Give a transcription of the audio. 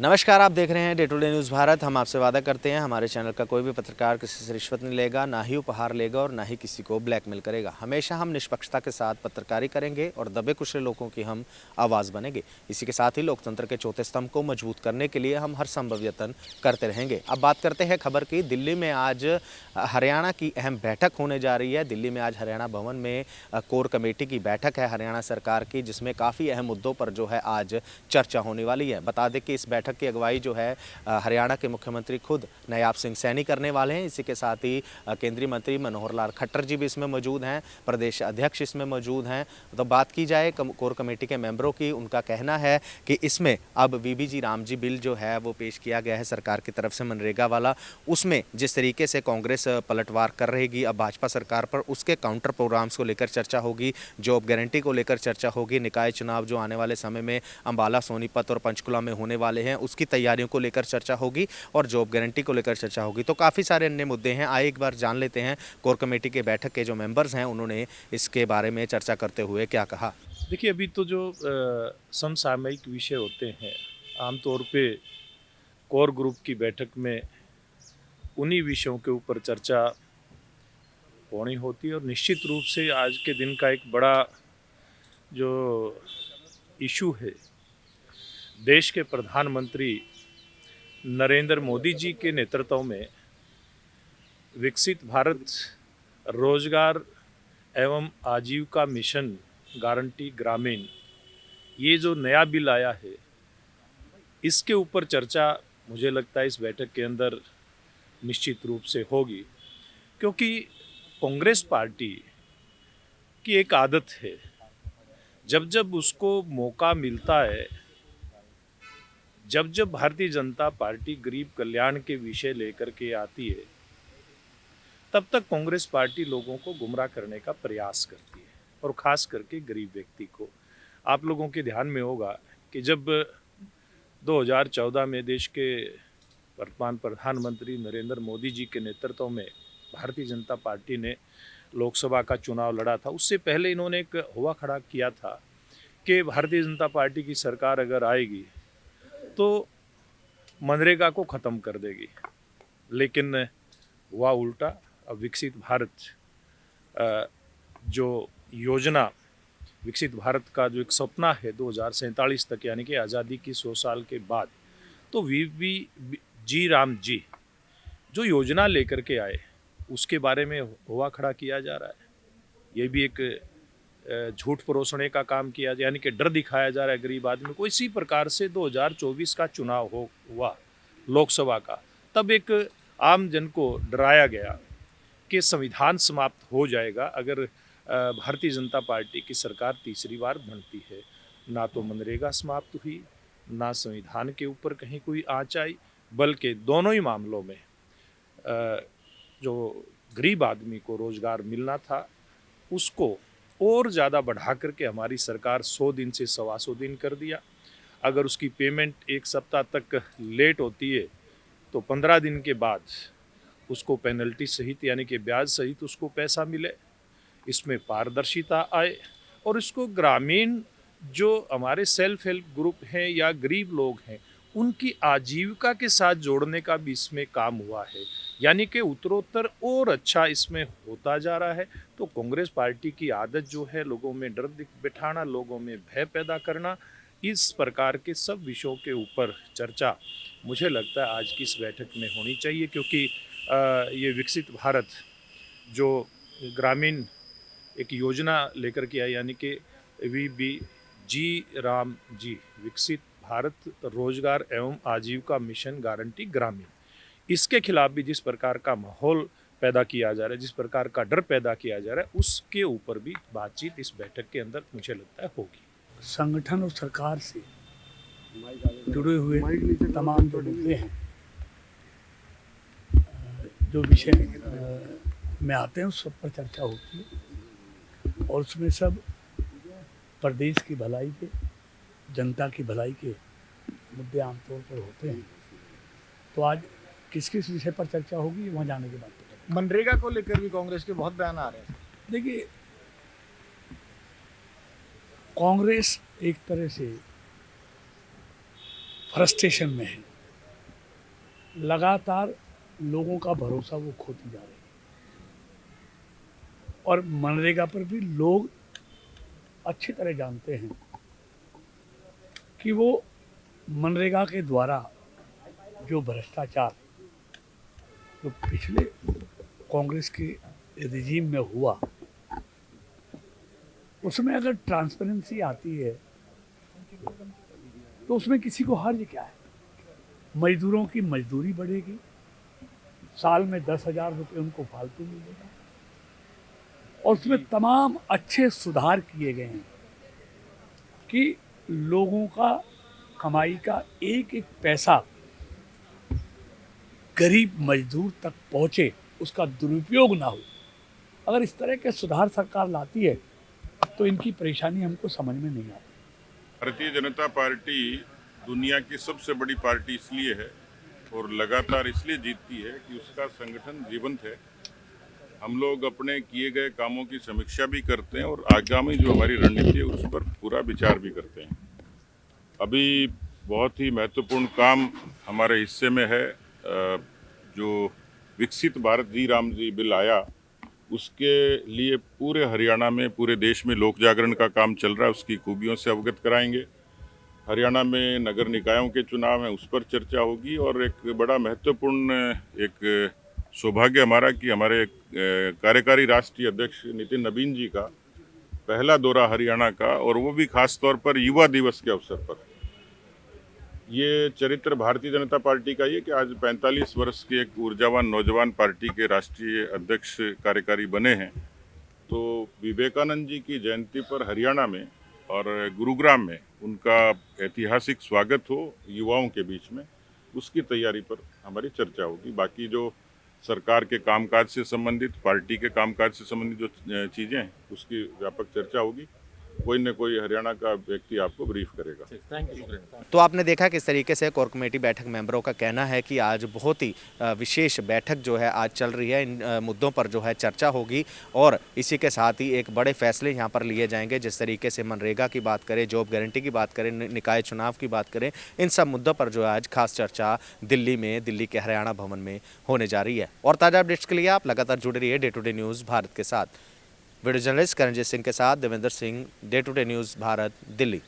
नमस्कार, आप देख रहे हैं day to day news Bharat. हम आपसे वादा करते हैं हमारे चैनल का कोई भी पत्रकार किसी से रिश्वत नहीं लेगा, ना ही उपहार लेगा और ना ही किसी को ब्लैकमेल करेगा। हमेशा हम निष्पक्षता के साथ पत्रकारी करेंगे और दबे कुचले लोगों की हम आवाज़ बनेंगे। इसी के साथ ही लोकतंत्र के चौथे स्तंभ को मजबूत करने के लिए हम हर संभव यत्न करते रहेंगे। अब बात करते हैं खबर की। दिल्ली में आज हरियाणा की अहम बैठक होने जा रही है। दिल्ली में आज हरियाणा भवन में कोर कमेटी की बैठक है हरियाणा सरकार की, जिसमें काफ़ी अहम मुद्दों पर जो है आज चर्चा होने वाली है। बता दें कि इस बैठक की अगुवाई जो है हरियाणा के मुख्यमंत्री खुद नायाब सिंह सैनी करने वाले हैं। इसी के साथ ही केंद्रीय मंत्री मनोहर लाल खट्टर जी भी इसमें मौजूद हैं, प्रदेश अध्यक्ष इसमें मौजूद हैं। तो बात की जाए कोर कमेटी के मेंबरों की, उनका कहना है कि इसमें अब वीबीजी रामजी बिल जो है वो पेश किया गया है सरकार की तरफ से, मनरेगा वाला। उसमें जिस तरीके से कांग्रेस पलटवार कर रहेगी अब भाजपा सरकार पर, उसके काउंटर प्रोग्राम्स को लेकर चर्चा होगी, जॉब गारंटी को लेकर चर्चा होगी, निकाय चुनाव जो आने वाले समय में अंबाला, सोनीपत और पंचकुला में होने वाले हैं उसकी तैयारियों को लेकर चर्चा होगी और जॉब गारंटी को लेकर चर्चा होगी। तो काफ़ी सारे अन्य मुद्दे हैं। आइए एक बार जान लेते हैं कोर कमेटी के बैठक के जो मेंबर्स हैं उन्होंने इसके बारे में चर्चा करते हुए क्या कहा। देखिए, अभी तो जो समसामयिक विषय होते हैं आमतौर पे कोर ग्रुप की बैठक में उन्हीं विषयों के ऊपर चर्चा होनी होती है और निश्चित रूप से आज के दिन का एक बड़ा जो इशू है, देश के प्रधानमंत्री नरेंद्र मोदी जी के नेतृत्व में विकसित भारत रोजगार एवं आजीविका मिशन गारंटी ग्रामीण, ये जो नया बिल आया है इसके ऊपर चर्चा मुझे लगता है इस बैठक के अंदर निश्चित रूप से होगी, क्योंकि कांग्रेस पार्टी की एक आदत है, जब जब उसको मौका मिलता है, जब जब भारतीय जनता पार्टी गरीब कल्याण के विषय लेकर के आती है, तब तक कांग्रेस पार्टी लोगों को गुमराह करने का प्रयास करती है और ख़ास करके गरीब व्यक्ति को। आप लोगों के ध्यान में होगा कि जब 2014 में देश के वर्तमान प्रधानमंत्री नरेंद्र मोदी जी के नेतृत्व में भारतीय जनता पार्टी ने लोकसभा का चुनाव लड़ा था, उससे पहले इन्होंने एक हुआ खड़ा किया था कि भारतीय जनता पार्टी की सरकार अगर आएगी तो मनरेगा को ख़त्म कर देगी। लेकिन हुआ उल्टा। अब विकसित भारत जो योजना, विकसित भारत का जो एक सपना है 2047 तक, यानी कि आज़ादी की 100 साल के बाद, तो वीबीजी राम जी जो योजना लेकर के आए उसके बारे में हुआ खड़ा किया जा रहा है। ये भी एक झूठ परोसने का काम किया, यानी कि डर दिखाया जा रहा है गरीब आदमी को। इसी प्रकार से 2024 का चुनाव हुआ लोकसभा का, तब एक आम जन को डराया गया कि संविधान समाप्त हो जाएगा अगर भारतीय जनता पार्टी की सरकार तीसरी बार बनती है। ना तो मनरेगा समाप्त हुई, ना संविधान के ऊपर कहीं कोई आँच आई, बल्कि दोनों ही मामलों में जो गरीब आदमी को रोज़गार मिलना था उसको और ज़्यादा बढ़ा करके हमारी सरकार 100 दिन से 125 दिन कर दिया। अगर उसकी पेमेंट एक सप्ताह तक लेट होती है तो 15 दिन के बाद उसको पेनल्टी सहित, यानी कि ब्याज सहित उसको पैसा मिले। इसमें पारदर्शिता आए और इसको ग्रामीण जो हमारे सेल्फ हेल्प ग्रुप हैं या गरीब लोग हैं उनकी आजीविका के साथ जोड़ने का भी इसमें काम हुआ है, यानी कि उत्तरोत्तर और अच्छा इसमें होता जा रहा है। तो कांग्रेस पार्टी की आदत जो है लोगों में डर बिठाना, लोगों में भय पैदा करना, इस प्रकार के सब विषयों के ऊपर चर्चा मुझे लगता है आज की इस बैठक में होनी चाहिए, क्योंकि ये विकसित भारत जो ग्रामीण एक योजना लेकर के आया, यानी कि वीबीजी राम जी, विकसित भारत रोजगार एवं आजीविका मिशन गारंटी ग्रामीण, इसके खिलाफ भी जिस प्रकार का माहौल पैदा किया जा रहा है, जिस प्रकार का डर पैदा किया जा रहा है, उसके ऊपर भी बातचीत इस बैठक के अंदर मुझे लगता है होगी। संगठन और सरकार से जुड़े हुए तमाम जो मुद्दे हैं, जो विषय में आते हैं उस सब पर चर्चा होती है और उसमें सब प्रदेश की भलाई के, जनता की भलाई के मुद्दे आमतौर पर होते हैं। तो आज किस किस विषय पर चर्चा होगी वहाँ जाने के बाद पता। मनरेगा को लेकर भी कांग्रेस के बहुत बयान आ रहे हैं। देखिए, कांग्रेस एक तरह से फ्रस्ट्रेशन में है, लगातार लोगों का भरोसा वो खोती जा रही है। और मनरेगा पर भी लोग अच्छी तरह जानते हैं कि वो मनरेगा के द्वारा जो भ्रष्टाचार जो पिछले कांग्रेस के रिजीम में हुआ, उसमें अगर ट्रांसपेरेंसी आती है तो उसमें किसी को हर्ज क्या है। मजदूरों की मजदूरी बढ़ेगी, साल में 10,000 रुपये उनको फालतू मिलेगा, और उसमें तमाम अच्छे सुधार किए गए हैं कि लोगों का कमाई का एक एक पैसा गरीब मजदूर तक पहुंचे, उसका दुरुपयोग ना हो। अगर इस तरह के सुधार सरकार लाती है तो इनकी परेशानी हमको समझ में नहीं आती। भारतीय जनता पार्टी दुनिया की सबसे बड़ी पार्टी इसलिए है और लगातार इसलिए जीतती है कि उसका संगठन जीवंत है। हम लोग अपने किए गए कामों की समीक्षा भी करते हैं और आगामी जो हमारी रणनीति है उस पर पूरा विचार भी करते हैं। अभी बहुत ही महत्वपूर्ण काम हमारे हिस्से में है। जो विकसित भारत जी राम जी बिल आया, उसके लिए पूरे हरियाणा में, पूरे देश में लोक जागरण का काम चल रहा है। उसकी खूबियों से अवगत कराएंगे। हरियाणा में नगर निकायों के चुनाव हैं, उस पर चर्चा होगी। और एक बड़ा महत्वपूर्ण एक सौभाग्य हमारा कि हमारे कार्यकारी राष्ट्रीय अध्यक्ष नितिन नवीन जी का पहला दौरा हरियाणा का, और वो भी खास तौर पर युवा दिवस के अवसर पर। ये चरित्र भारतीय जनता पार्टी का ये कि आज 45 वर्ष के एक ऊर्जावान नौजवान पार्टी के राष्ट्रीय अध्यक्ष कार्यकारी बने हैं। तो विवेकानंद जी की जयंती पर हरियाणा में और गुरुग्राम में उनका ऐतिहासिक स्वागत हो युवाओं के बीच में, उसकी तैयारी पर हमारी चर्चा होगी। बाकी जो सरकार के कामकाज से संबंधित, पार्टी के कामकाज से संबंधित जो चीज़ें हैं, उसकी व्यापक चर्चा होगी। कोई न कोई हरियाणा का व्यक्ति आपको ब्रीफ करेगा। तो आपने देखा किस तरीके से कोर कमेटी बैठक मेंबरों का कहना है कि आज बहुत ही विशेष बैठक जो है आज चल रही है। इन मुद्दों पर जो है चर्चा होगी और इसी के साथ ही एक बड़े फैसले यहाँ पर लिए जाएंगे। जिस तरीके से मनरेगा की बात करें, जॉब गारंटी की बात करें, निकाय चुनाव की बात करें, इन सब मुद्दों पर जो है आज खास चर्चा दिल्ली के हरियाणा भवन में होने जा रही है। और ताज़ा अपडेट्स के लिए आप लगातार जुड़े रहिए day to day news Bharat के साथ। वीडियो जर्नलिस्ट करणजीत सिंह के साथ Devendra Singh, day to day news Bharat, Delhi.